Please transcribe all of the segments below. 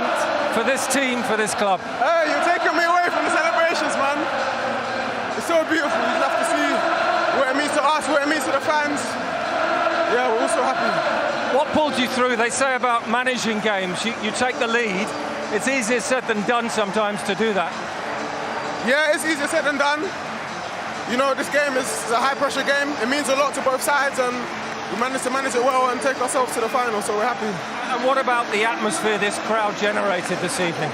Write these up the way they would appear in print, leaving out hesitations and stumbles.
moment for this team, for this club? Hey, you're taking me away from the celebrations, man. It's so beautiful. You just have to see what it means to us, what it means to the fans. Yeah, we're all so happy. What pulled you through? They say about managing games, you take the lead. It's easier said than done sometimes to do that. Yeah, it's easier said than done. You know, this game is a high-pressure game. It means a lot to both sides, and we managed to manage it well and take ourselves to the final, so we're happy. And what about the atmosphere this crowd generated this evening?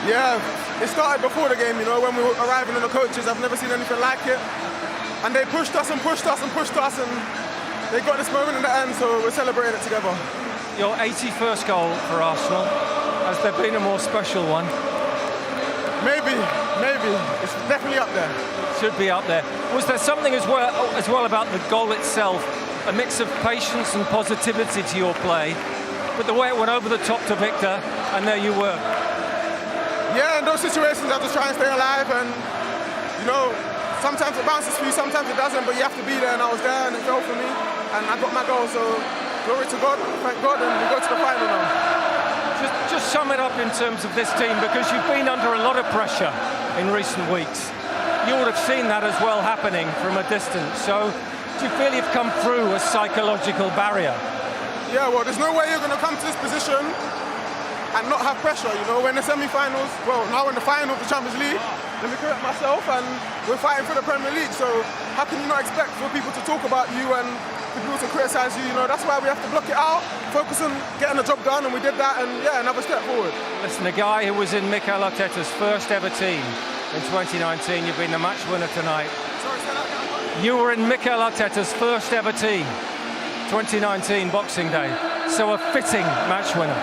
Yeah, it started before the game, you know, when we were arriving in the coaches. I've never seen anything like it. And they pushed us and pushed us and pushed us, and they got this moment in the end, so we're celebrating it together. Your 81st goal for Arsenal. Has there been a more special one? Maybe. It's definitely up there. Should be up there. Was there something as well about the goal itself, a mix of patience and positivity to your play, but the way it went over the top to Victor, and there you were? Yeah, in those situations I just try and stay alive, and you know, sometimes it bounces for you, sometimes it doesn't, but you have to be there, and I was there, and it fell for me, and I got my goal, so glory to God, thank God, and we go to the final now. Just sum it up in terms of this team, because you've been under a lot of pressure in recent weeks. You would have seen that as well happening from a distance. So do you feel you've come through a psychological barrier? Yeah, well, there's no way you're going to come to this position and not have pressure, you know. We're in the semi-finals, well, now in the final of the Champions League. Let me correct myself, and we're fighting for the Premier League. So how can you not expect for people to talk about you and for people to criticise you? You know, that's why we have to block it out, focus on getting the job done, and we did that, and yeah, another step forward. Listen, the guy who was in Mikel Arteta's first ever team in 2019, you've been the match winner tonight. Sorry, say that again. You were in Mikel Arteta's first ever team, 2019 Boxing Day. So a fitting match winner.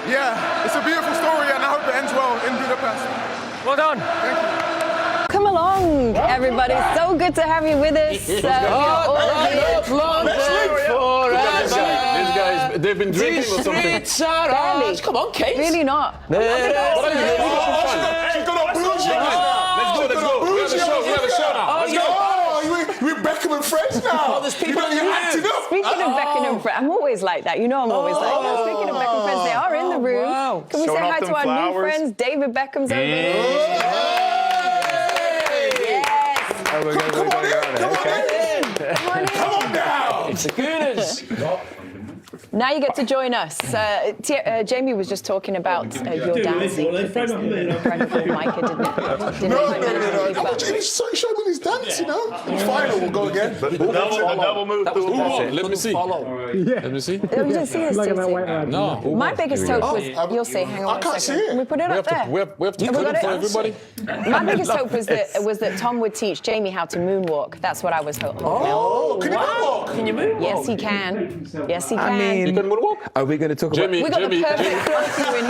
Yeah, it's a beautiful story, and I hope it ends well in Budapest. Well done. Thank you. Come along, everybody. So good to have you with us. These guys, they've been drinking or something. Barely. Come on, Kate. Really not. Let's go. We have a show now. Let's go. We're Beckham and friends now. There's people in You're acting up. Speaking of Beckham and friends, I'm always like that. You know I'm always like that. Speaking of Beckham friends, they are in the room. Wow. Can we say hi to our new friends? David Beckham's over there. Yes. Come on now. It's the Gooners. Now you get to join us. Jamie was just talking about your dancing. Micah didn't No. Come on, Jamie, show me his dance, you know. Final, we'll go again. Double move. Let me see. Let me see. Oh, you didn't see this, No. My biggest hope was, you'll see, hang on I a can't second. see it. Can we put it up there? We have to Have we put got it for it? everybody. My biggest hope was that Tom would teach Jamie how to moonwalk. That's what I was hoping. Can you moonwalk? Can you move? Yes, he can. Yes, he can. You can moonwalk? Are we going to talk Jamie, We got the perfect floor for you in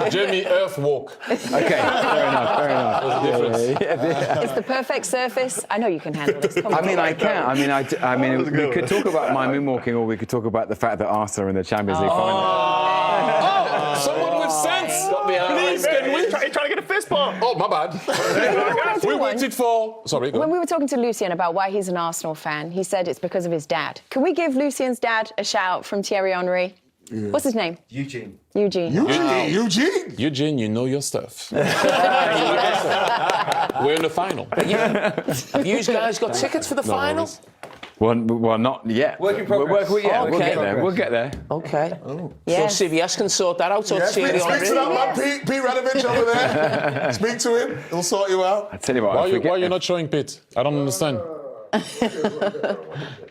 here. Jamie Earth walk. about... Okay, fair enough. What's the difference? It's the perfect surface. I know you can handle this. Come on. I mean, I can. I mean, we could talk about my moonwalking, or we could talk about the fact that Arsenal are in the Champions League final. Oh, someone with sense. Please, can we? He's trying to get a fist bump. Oh, my bad. We waited for... Sorry, go When on. we were talking to Lucien about why he's an Arsenal fan, he said it's because of his dad. Can we give Lucien's dad a shout from Thierry Henry? Yeah. What's his name? Eugene. Eugene, you know your stuff. We're in the final. Have you guys got tickets for the final? Well, not yet. Work in progress. We'll get there. We'll get there. Okay. Yes. So CBS can sort that out. Or Speak to that man, Pete Radovich over there. Speak to him. He'll sort you out. I tell you what. Why are you not showing Pete? I don't understand.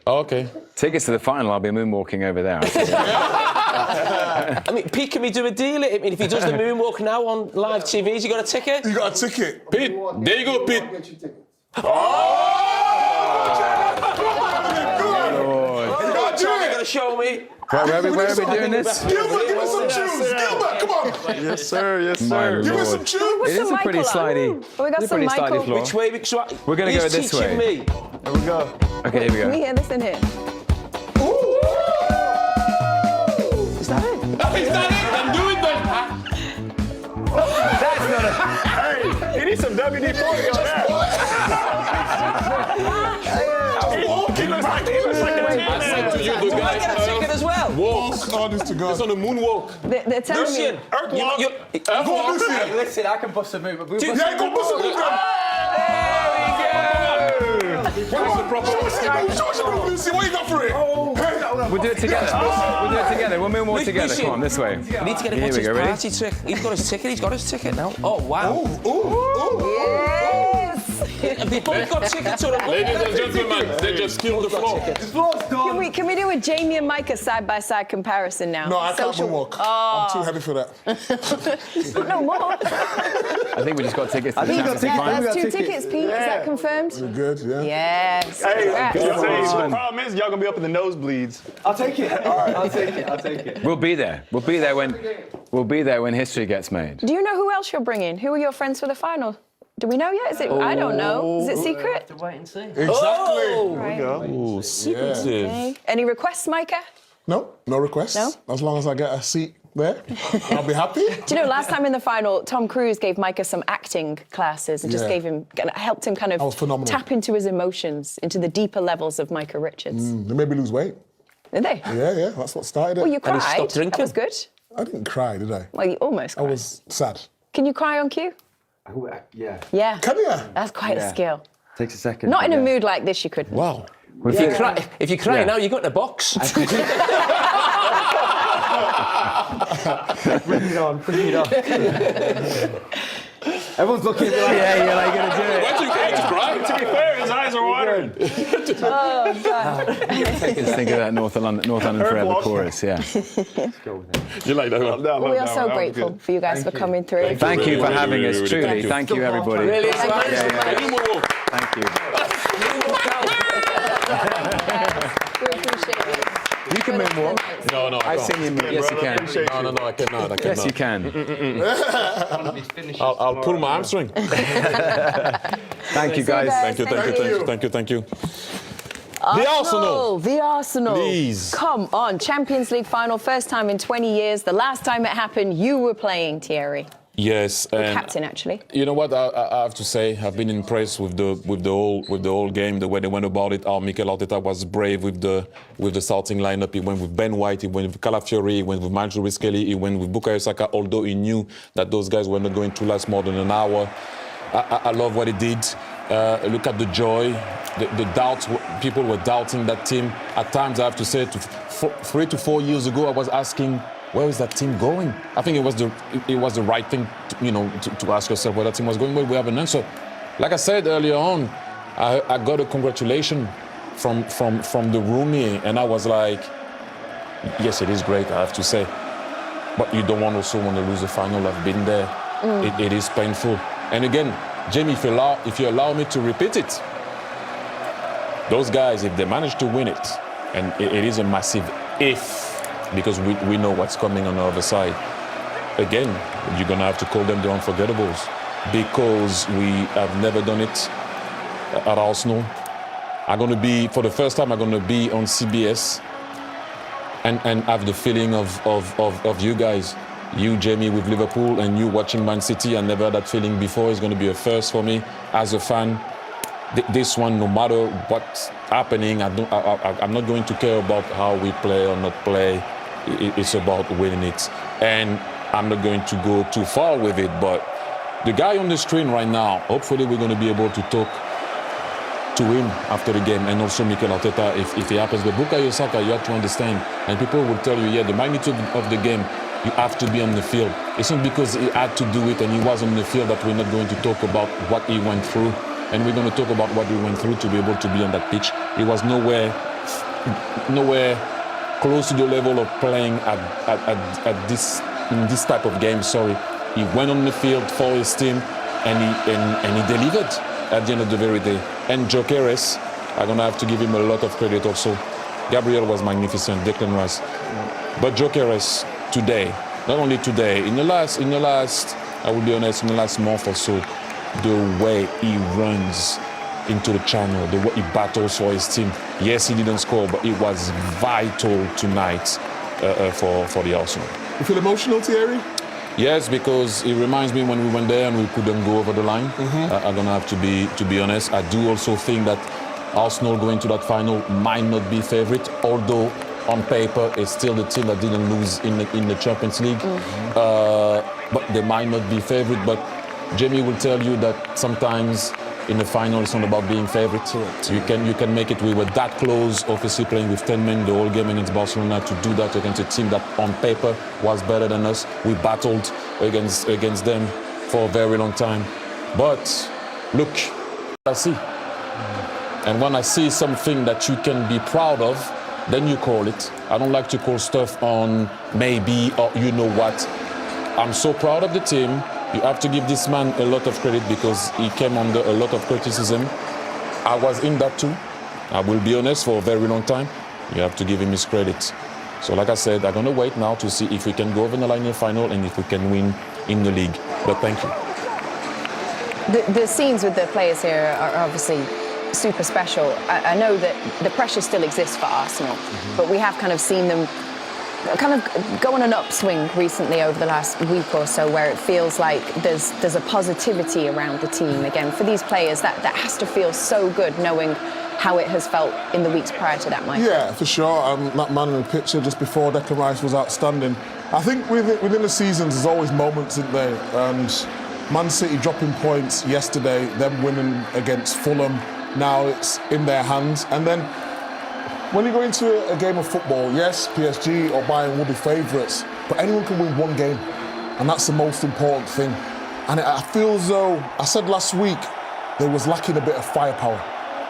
Okay. Tickets to the final, I'll be moonwalking over there. I mean, Pete, can we do a deal? I mean, if he does the moonwalk now on live TV, has he got a ticket? You got a ticket. Pete, there you go, Pete. You're going to show me. Where are we doing this? Gilbert, give us some tunes. Gilbert, come on. Yes, sir. Give us some tunes. It is a pretty slidey, We got some Michael. floor. Which way? We're going to go this way. He's teaching me. Here we go. Okay, here we Can we go. hear this in here? Is that it? Is that it? I'm doing that. That's not a... Hey, need some WD-40 on that. He looks like the I said to you, the guy. Get a ticket as well. Walk. Honest to God. It's on the moonwalk. They're telling me. Lucian, Earthwalk. Go on, Lucian. Listen, I can bust a move. Yeah, go bust a move then. Show us your move, Lucy. What you got for it? We'll do it together. We'll do it together. We'll move more together. Come on, this way. We need to get him Here onto we his go, ready? party trick. He's got his ticket. He's got his ticket now. Oh, wow. Yes. They both got tickets or Ladies and gentlemen, they just killed the floor. Can we do a Jamie and Micah side-by-side comparison now? No, I can't Social- walk. I'm too heavy for that. No more. I think we just got tickets to the think we got Champions League final. That's 2 tickets, Pete. Is that confirmed? We're good, yeah. Yes. Hey, Congrats. the problem is y'all gonna be up in the nosebleeds. I'll take it. All right, I'll take it. We'll be there. We'll be there when history gets made. Do you know who else you're bringing? Who are your friends for the final? Do we know yet? Is it? I don't know. Is it secret? Wait and see. Exactly. Right. Oh, secretive. Okay. Any requests, Micah? No requests. No? As long as I get a seat there, I'll be happy. Do you know, last time in the final, Tom Cruise gave Micah some acting classes and just Yeah. helped him kind That was of phenomenal. tap into his emotions, into the deeper levels of Micah Richards. They made me lose weight. Did they? Yeah, that's what started it. Well, you And cried. he stopped That drinking. was good. I didn't cry, did I? Well, you almost I cried. was sad. Can you cry on cue? Yeah. Yeah. Can you? That's quite a Yeah. sk Takes a second. Not in a yeah. mood like this, you couldn't. Wow. If you cry Yeah. now, you got in a box. Bring it on. Everyone's looking at me like, Yeah, you're like gonna do it. Why do you cry? To be fair, his eyes are watering. Oh, God. Just think of that North London Forever Walk. chorus, yeah. You like that one? Well, we are so grateful for you guys for coming through. Thank you for having us, really, truly. thank you. Thank you, everybody. Really, Thank you. Any moonwalk? Thank you. We appreciate it. You can moonwalk. No, I I've can't. seen you move. Yes, you can. No, I cannot. Yes, you can. I'll pull my hamstring. Thank you, guys. Thank you. The Arsenal. The Arsenal. Please. Come on. Champions League final, first time in 20 years. The last time it happened, you were playing, Thierry. Yes, and Captain, actually. you know what I have to say? I've been impressed with the whole game, the way they went about it. How Mikel Arteta was brave with the starting lineup. He went with Ben White, he went with Calafiori, he went with Manchester Kelly, he went with Bukayo Saka. Although he knew that those guys were not going to last more than an hour, I love what he did. Look at the joy, the doubts. People were doubting that team. At times, I have to say, 3 to 4 years ago, I was asking, where is that team going? I think it was the right thing, to ask yourself where that team was going. Well, we have an answer. Like I said earlier on, I got a congratulation from the roomie, and I was like, yes, it is great, I have to say, but you don't also want to lose the final. I've been there. It is painful. And again, Jamie, if you allow me to repeat it, those guys, if they manage to win it, and it is a massive if, because we know what's coming on the other side. Again, you're going to have to call them the unforgettables, because we have never done it at Arsenal. For the first time, I'm going to be on CBS and have the feeling of you guys. You, Jamie, with Liverpool, and you watching Man City. I never had that feeling before. It's going to be a first for me as a fan. This one, no matter what's happening, I'm not going to care about how we play or not play. It's about winning it. And I'm not going to go too far with it, but the guy on the screen right now, hopefully we're going to be able to talk to him after the game, and also Mikel Arteta if it happens. But Bukayo Saka, you have to understand, and people will tell you, the magnitude of the game, you have to be on the field. It's not because he had to do it and he was on the field that we're not going to talk about what he went through. And we're going to talk about what he went through to be able to be on that pitch. He was nowhere close to the level of playing at this type of game. He went on the field for his team, and he delivered at the end of the very day. And Gyökeres, I'm going to have to give him a lot of credit also. Gabriel was magnificent, Declan Rice. But Gyökeres today, not only today, in the last, I will be honest, in the last month or so, the way he runs into the channel, the way he battles for his team. Yes, he didn't score, but it was vital tonight for the Arsenal. You feel emotional, Thierry? Yes, because it reminds me when we went there and we couldn't go over the line. I'm gonna have to be honest. I do also think that Arsenal going to that final might not be favourite, although on paper it's still the team that didn't lose in the Champions League. But they might not be favourite. But Jamie will tell you that sometimes in the final it's not about being favourite. You can make it. We were that close, obviously playing with 10 men the whole game against Barcelona, to do that against a team that on paper was better than us. We battled against them for a very long time. But look, I see. And when I see something that you can be proud of, then you call it. I don't like to call stuff on maybe or you know what. I'm so proud of the team. You have to give this man a lot of credit because he came under a lot of criticism. I was in that too. I will be honest, for a very long time. You have to give him his credit. So like I said, I'm going to wait now to see if we can go over the line in the final and if we can win in the league. But thank you. The scenes with the players here are obviously super special. I know that the pressure still exists for Arsenal, but we have kind of seen them kind of go on an upswing recently over the last week or so, where it feels like there's a positivity around the team again. For these players, that has to feel so good, knowing how it has felt in the weeks prior to that, Mike. Yeah, for sure. That man in the picture just before Declan Rice was outstanding. I think within the seasons, there's always moments, isn't there? And Man City dropping points yesterday, them winning against Fulham, now it's in their hands. And then when you go into a game of football, yes, PSG or Bayern will be favourites, but anyone can win one game, and that's the most important thing. And I feel as though, I said last week, they was lacking a bit of firepower.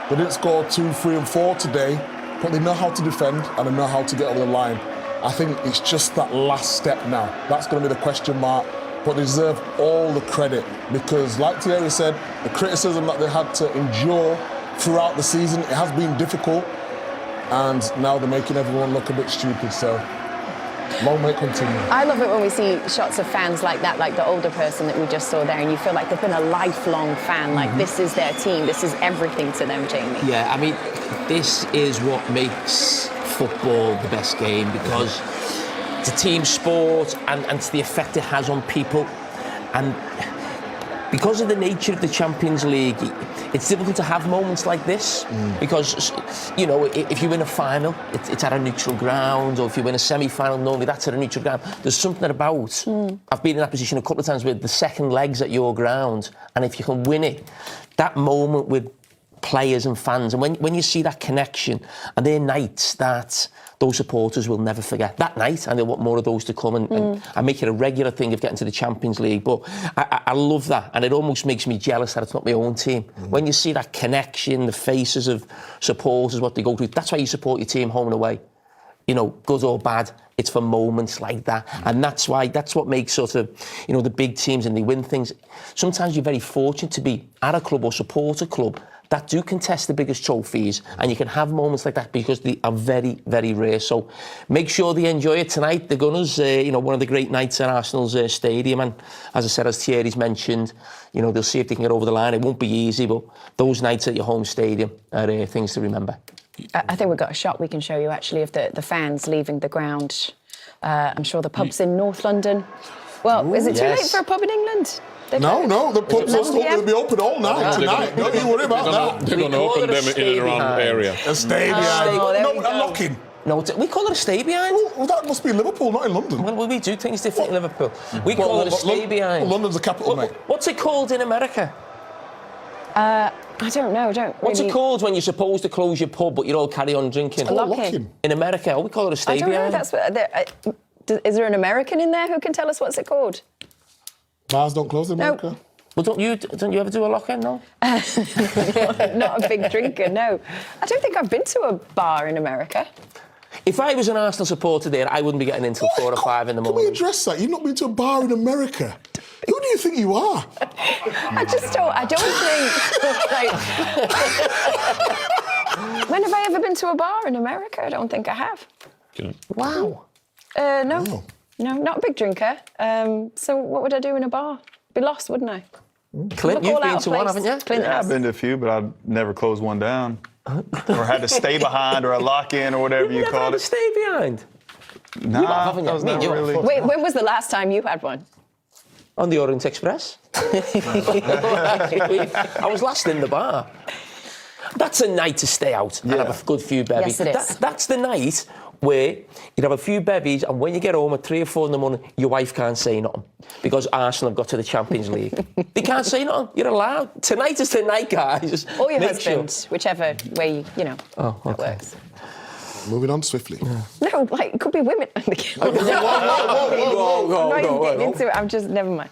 They didn't score 2, 3 and 4 today, but they know how to defend and they know how to get over the line. I think it's just that last step now. That's going to be the question mark, but they deserve all the credit because, like Thierry said, the criticism that they had to endure throughout the season, it has been difficult, and now they're making everyone look a bit stupid, so long may it continue. I love it when we see shots of fans like that, like the older person that we just saw there, and you feel like they've been a lifelong fan, like this is their team, this is everything to them, Jamie. Yeah, I mean, this is what makes football the best game, because it's a team sport and it's the effect it has on people. And because of the nature of the Champions League, it's difficult to have moments like this because, you know, if you win a final, it's at a neutral ground, or if you win a semi-final, normally that's at a neutral ground. There's something about, I've been in that position a couple of times where the second leg's at your ground, and if you can win it, that moment with players and fans, and when you see that connection, and they're nights that those supporters will never forget. That night, and they want more of those to come, and make it a regular thing of getting to the Champions League. But I love that, and it almost makes me jealous that it's not my own team. When you see that connection, the faces of supporters, what they go through, that's why you support your team home and away. You know, good or bad, it's for moments like that. And that's what makes sort of, you know, the big teams, and they win things. Sometimes you're very fortunate to be at a club or support a club that do contest the biggest trophies, and you can have moments like that because they are very, very rare. So make sure they enjoy it tonight. The Gunners, you know, one of the great nights at Arsenal's stadium, and as I said, as Thierry's mentioned, you know, they'll see if they can get over the line. It won't be easy, but those nights at your home stadium are things to remember. I think we've got a shot we can show you, actually, of the fans leaving the ground. I'm sure the pubs in North London. Well, is it too late for a pub in England? No, the pubs will be open all night tonight. Don't you worry about that. They're going to open them in and around the area. A stay behind. A lock-in. No, we call it a stay behind. Well, that must be Liverpool, not in London. Well, we do things different in Liverpool. We call it a stay behind. Well, London's the capital, mate. What's it called in America? I don't know. What's it called when you're supposed to close your pub but you all carry on drinking? A lock-in. In America, we call it a stay behind. I don't know. Is there an American in there who can tell us what's it called? Bars don't close in America. No. Well, don't you ever do a lock-in, no? Not a big drinker, no. I don't think I've been to a bar in America. If I was an Arsenal supporter there, I wouldn't be getting in till 4 or 5 in the morning. Can we address that? You've not been to a bar in America. Who do you think you are? I don't think... When have I ever been to a bar in America? I don't think I have. Wow. No. No, not a big drinker. So what would I do in a bar? Be lost, wouldn't I? Clint, you've been to one, haven't you? Clint Yeah, I've been to a few, but I've never closed one down. Or had to stay behind, or a lock-in, or whatever you call it. Stay behind? Nah, haven't you? that was not really... Wait, when was the last time you had one? On the Orient Express. I was last in the bar. That's a night to stay out and have a good few bevies. Yes, it is. That's the night where you'd have a few bevies, and when you get home at 3 or 4 in the morning, your wife can't say nothing because Arsenal have got to the Champions League. They can't say nothing. You're allowed. Tonight is the night, guys. Or your Make husband, whichever way, that works. Moving on swiftly. No, like, it could be women. I'm not even getting into it. I'm just, never mind.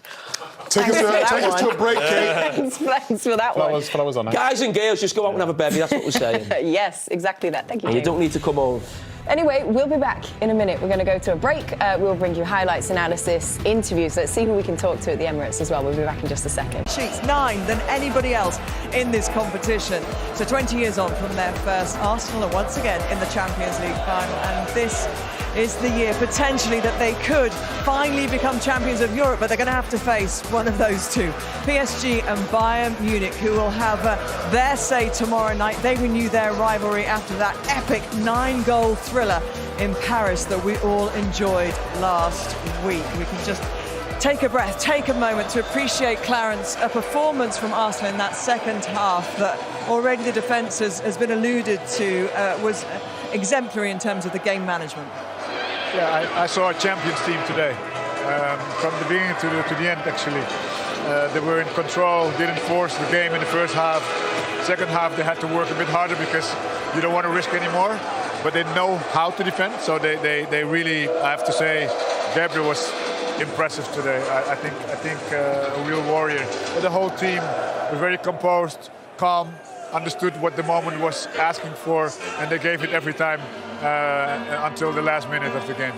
Take us to a break, Kate. Thanks for that one. Flowers on. Guys and girls, just go out and have a bevy. That's what we're saying. Yes, exactly that. Thank you, And you Jamie. don't need to come home. Anyway, we'll be back in a minute. We're going to go to a break. We'll bring you highlights, analysis, interviews. Let's see who we can talk to at the Emirates as well. We'll be back in just a second. Sheets 9 than anybody else in this competition. So 20 years on from their first, Arsenal are once again in the Champions League final, and this is the year potentially that they could finally become champions of Europe, but they're going to have to face one of those two, PSG and Bayern Munich, who will have their say tomorrow night. They renew their rivalry after that epic 9-goal thriller in Paris that we all enjoyed last week. We can just take a breath, take a moment to appreciate, Clarence, a performance from Arsenal in that second half that already the defence has been alluded to was exemplary in terms of the game management. Yeah, I saw a champions team today, from the beginning to the end, actually. They were in control, didn't force the game in the first half. Second half, they had to work a bit harder because you don't want to risk anymore, but they know how to defend. So they really, I have to say, Gabriel was impressive today. I think a real warrior. But the whole team was very composed, calm, understood what the moment was asking for, and they gave it every time until the last minute of the game.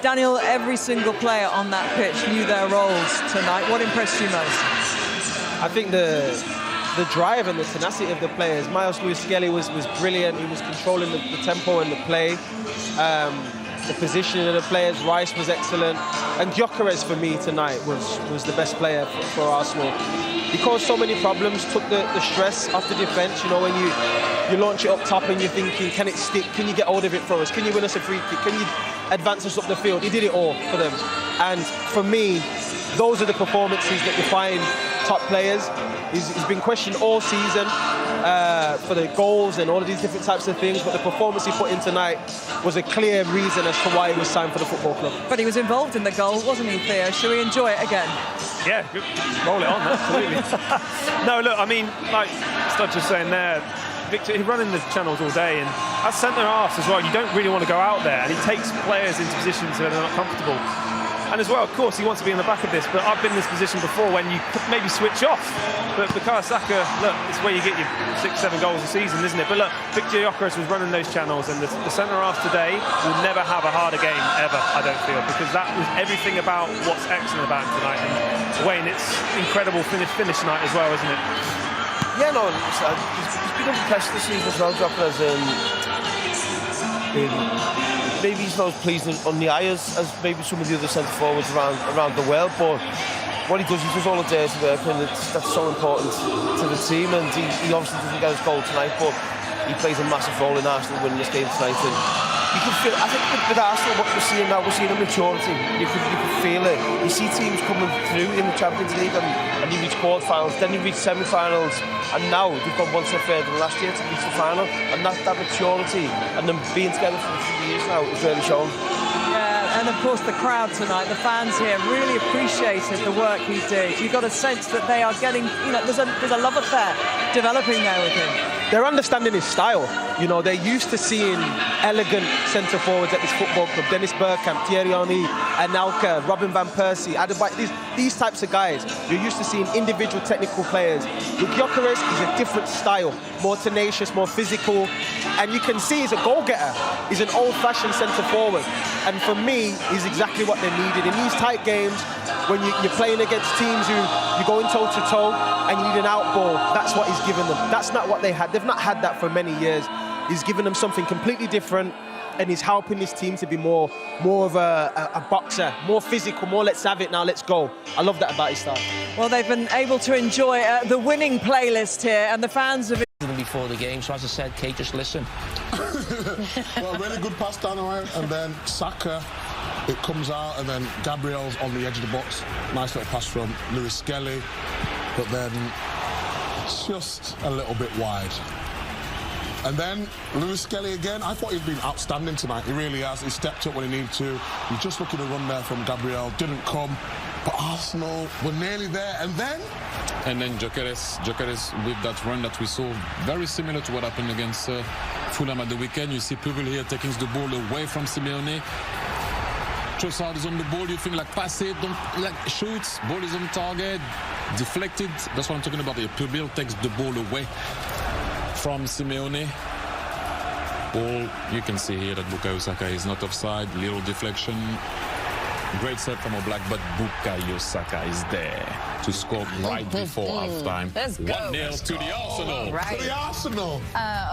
Daniel, every single player on that pitch knew their roles tonight. What impressed you most? I think the drive and the tenacity of the players. Miles Lewis-Skelly was brilliant. He was controlling the tempo and the play. The positioning of the players, Rice was excellent. And Gyökeres for me tonight was the best player for Arsenal. He caused so many problems, took the stress off the defence. You know, when you launch it up top and you're thinking, can it stick? Can you get hold of it for us? Can you win us a free kick? Can you advance us up the field? He did it all for them. And for me, those are the performances that define top players. He's been questioned all season for the goals and all of these different types of things, but the performance he put in tonight was a clear reason as to why he was signed for the football club. But he was involved in the goal, wasn't he, Theo? Shall we enjoy it again? Yeah, good. Roll it on, absolutely. No, look, I mean, like Studge was saying there, Victor, he's running the channels all day, and as centre-halves as well, you don't really want to go out there, and he takes players into positions where they're not comfortable. And as well, of course, he wants to be in the back of this, but I've been in this position before when you maybe switch off. But Bukayo Saka, look, it's where you get your 6-7 goals a season, isn't it? But look, Victor Gyökeres was running those channels, and the centre-half today will never have a harder game ever, I don't feel, because that was everything about what's excellent about him tonight. And Wayne, it's incredible finish night as well, isn't it? Yeah, no, he's been under pressure this season as well, Gyökeres. Maybe he's not as pleased on the eye as maybe some of the other centre forwards around the world, but what he does all the dirty work, and that's so important to the team. And he obviously doesn't get his goal tonight, but he plays a massive role in Arsenal winning this game tonight. And you can feel, I think with Arsenal, what we're seeing now, we're seeing a maturity. You can feel it. You see teams coming through in the Champions League, and you reach quarter-finals, then you reach semi-finals, and now they've gone one step further than last year to reach the final. And that maturity and them being together for 2 years now is really shown. Yeah, and of course the crowd tonight, the fans here really appreciated the work he did. You got a sense that they are getting, there's a love affair developing there with him. They're understanding his style. You know, they're used to seeing elegant centre forwards at this football club. Dennis Bergkamp, Thierry Henry, Anelka, Robin van Persie, Adebayo, these types of guys. You're used to seeing individual technical players. With Gyökeres, he's a different style, more tenacious, more physical, and you can see he's a goal-getter. He's an old-fashioned centre forward, and for me, he's exactly what they needed in these tight games. When you're playing against teams who you're going toe-to-toe and you need an out ball, that's what he's given them. That's not what they had. They've not had that for many years. He's given them something completely different, and he's helping this team to be more of a boxer, more physical, more let's have it now, let's go. I love that about his style. Well, they've been able to enjoy the winning playlist here, and the fans have before the game, so as I said, Kate, just listen. Well, really good pass down the line, and then Saka It comes out, and then Gabriel's on the edge of the box. Nice little pass from Lewis Skelly, but then just a little bit wide. And then Lewis Skelly again. I thought he'd been outstanding tonight. He really has. He stepped up when he needed to. He's just looking to run there from Gabriel. Didn't come. But Arsenal were nearly there. And then Gyökeres with that run that we saw, very similar to what happened against Fulham at the weekend. You see people here taking the ball away from Simeone. Trossard is on the ball. You think like pass it, don't like shoot. Ball is on target, deflected. That's what I'm talking about here. Pubil takes the ball away from Simeone. Ball, you can see here that Bukayo Saka is not offside. Little deflection. Great set from Oblak, but Bukayo Saka is there to score right before halftime. 1-0 to the Arsenal. Right. To the Arsenal.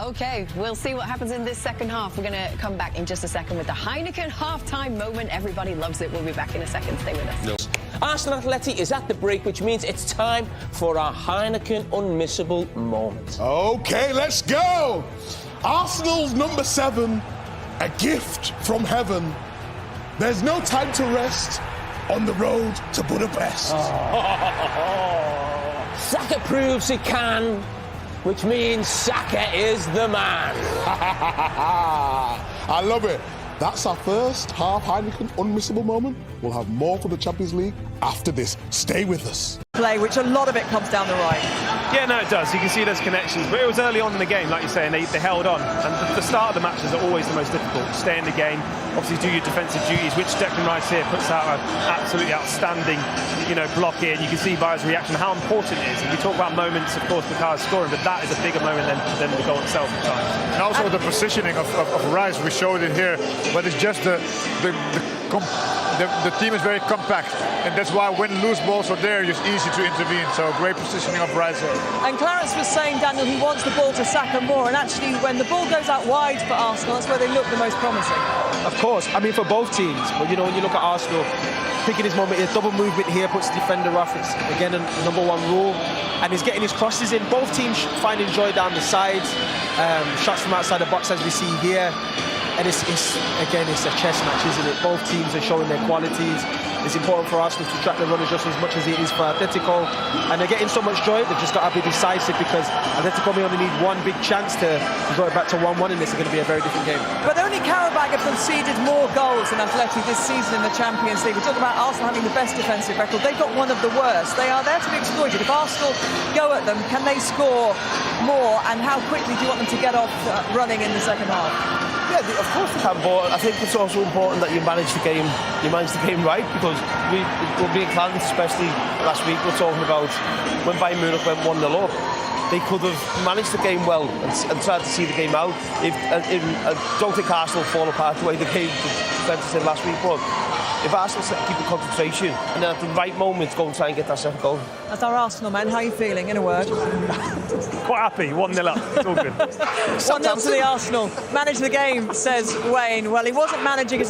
Okay, we'll see what happens in this second half. We're going to come back in just a second with the Heineken halftime moment. Everybody loves it. We'll be back in a second. Stay with us. Yes. Arsenal Atleti is at the break, which means it's time for our Heineken unmissable moment. Okay, let's go. Arsenal's number 7, a gift from heaven. There's no time to rest on the road to Budapest. Saka proves he can, which means Saka is the man. I love it. That's our first half Heineken unmissable moment. We'll have more for the Champions League after this. Stay with us. Play, which a lot of it comes down the right. Yeah, no, it does. You can see there's connections. But it was early on in the game, like you say, and they held on. And the start of the matches are always the most difficult. Stay in the game, obviously do your defensive duties, which Declan Rice here puts out an absolutely outstanding, block here. And you can see by his reaction how important it is. And we talk about moments, of course, Bukayo scoring, but that is a bigger moment than the goal itself at times. And also the positioning of Rice, we showed it here, but it's just the team is very compact, and that's why when loose balls are there, it's easy to intervene. So great positioning of Rice. And Clarence was saying, Daniel, he wants the ball to Saka more, and actually when the ball goes out wide for Arsenal, that's where they look the most promising. Of course, I mean for both teams, but when you look at Arsenal, picking his moment, a double movement here puts the defender off. It's again a number 1 rule, and he's getting his crosses in. Both teams finding joy down the sides, shots from outside the box as we see here. And it's a chess match, isn't it? Both teams are showing their qualities. It's important for Arsenal to track the runners just as much as it is for Atletico. And they're getting so much joy, they've just got to be decisive, because Atletico may only need one big chance to go back to 1-1, and this is going to be a very different game. But only Karabag have conceded more goals than Atleti this season in the Champions League. We talk about Arsenal having the best defensive record. They've got one of the worst. They are there to be exploited. If Arsenal go at them, can they score more? And how quickly do you want them to get off running in the second half? Yeah, of course they can, but I think it's also important that you manage the game right, because we're being candid, especially last week, we're talking about when Bayern Munich went 1-0 up. They could have managed the game well and tried to see the game out. I don't think Arsenal fall apart the way the defence did last week, but if Arsenal keep the concentration and then at the right moment go and try and get that second goal. As our Arsenal man, how are you feeling, in a word? Quite happy, 1-0 up, it's all good. 1-0 to the Arsenal. Manage the game, says Wayne. Well, he wasn't managing his